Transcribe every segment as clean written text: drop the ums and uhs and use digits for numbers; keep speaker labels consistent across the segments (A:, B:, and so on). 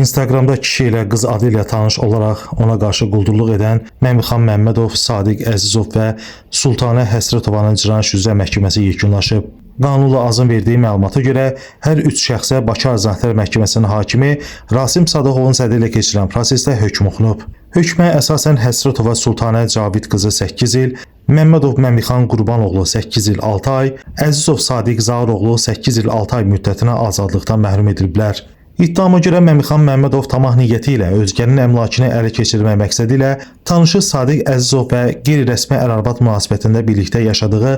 A: Instagramda kişi ilə qız adı ilə tanış olaraq ona qarşı quldurluq edən Məmixan Məmmədov, Sadiq Əzizov və Sultanə Həsrətovanın cinayət üzrə məhkəməsi yekunlaşıb. Qanunla azın verdiyi məlumata görə hər üç şəxsə Bakı Arzanatlar Məhkəməsinin hakimi Rasim Sadıqovun sədri ilə keçirilən prosesdə hökm oxunub. Hökmə əsasən Həsrətova Sultanə Cavid qızı 8 il, Məmmədov Məmixan Qurbanoğlu 8 il 6 ay, Əzizov Sadiq Zahiroğlu 8 il 6 ay müddətinə azadlıqdan məhrum ediliblər. İttihama görə Məmixan Məmmədov tamah niyyəti ilə özgənin əmlakını ələ keçirmək məqsədi ilə tanışı Sadiq Əzizov və qeyri-rəsmi ər-arvad münasibətində birlikdə yaşadığı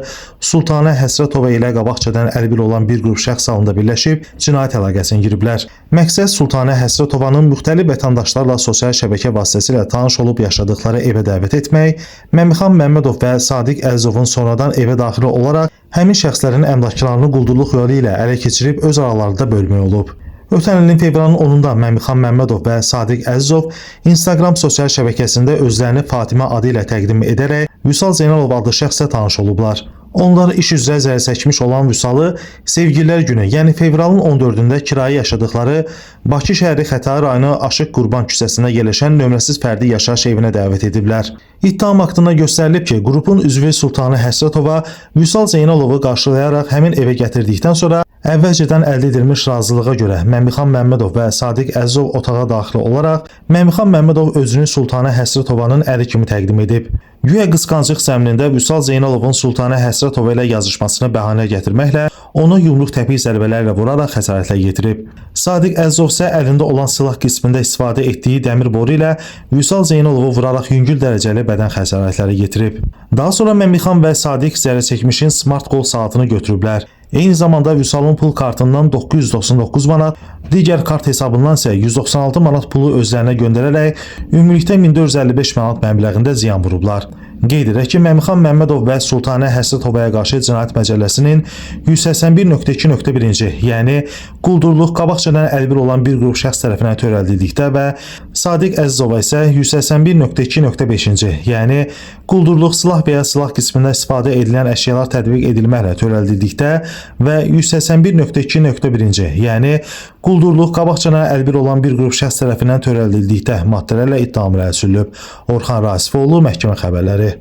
A: Sultanə Həsrətova ilə qabaqcadan əlbil olan bir qrup şəxs halında birləşib cinayət əlaqəsinə giriblər. Məqsəd Sultanə Həsrətovanın müxtəlif vətəndaşlarla sosial şəbəkə vasitəsilə tanış olub yaşadıkları evə dəvət etmək, Məmixan Məmmədov və Sadiq Əzizovun sonradan evə daxil olaraq həmin şəxslərin əmlaklarını quldurluq yolu ilə ələ keçirib öz aralarında bölmək olub. Ötən ilin fevralın 10-da Məmixan Məmmədov və Sadiq Əzizov Instagram sosial şəbəkəsində özlərini Fatimə adı ilə təqdim edərək Vüsal Zeynalov adlı şəxslə tanış olublar. Onlar iş üzrə zərər çəkmiş olan Vüsalı Sevgililər günü, yəni fevralın 14-də kirayə yaşadıkları Bakı şəhəri Xətai rayonu Aşıq Qurban küçəsində yerləşən nömrəsiz fərdi yaşayış evinə dəvət ediblər. İttiham haqqında göstərilib ki, qrupun üzvü Sultanə Həsrətova Vüsal Zeynalovu qarşılayaraq həmin evə gətirdikdən sonra əvvəlcədən əldə edilmiş razılığa görə Məmixan Məmmədov və Sadiq Əzizov otağa daxil olaraq Məmixan Məmmədov özünü Sultanə Həsrətovanın əri kimi təqdim edib. Güya qısqanclıq zəminində Vüsal Zeynalovun Sultanə Həsrətova ilə yazışmasını bəhanə gətirməklə onu yumruq təpik zərbələrlə vuraraq xəsarətlə yetirib. Sadiq Əzizov isə əlində olan silah qismində istifadə etdiyi dəmir boru ilə Vüsal Zeynalovu vuraraq yüngül dərəcəli bədən xəsarətləri yetirib. Daha sonra Məmixan və Sadiq zərər çəkmişin smart qol saatını götürüblər. Eyni zamanda Vüsalın pul kartından 999 manat, digər kart hesabından isə 196 manat pulu özlərinə göndərərək ümumilikdə 1455 manat məbləğində ziyan vurublar. Qeyd edək ki, Məmixan Məmmədov və Sultanə Həsrətovaya qarşı Cinayət Məcəlləsinin 181.2.1-ci, yəni quldurluq qabaqcadan əlbil olan bir qrup şəxs tərəfindən törəldildikdə və Sadiq Əzizova isə 181.2.5-ci, yəni quldurluq silah və ya silah qismində istifadə edilən əşyalar tətbiq edilməklə törəldildikdə və 181.2.1-ci, yəni quldurluq qabaqcadan əlbil olan bir qrup şəxs tərəfindən törəldildikdə maddələrlə ittiham irəli sürülüb. Orxan Rasifoğlu, Məhkəmə Xəbərləri.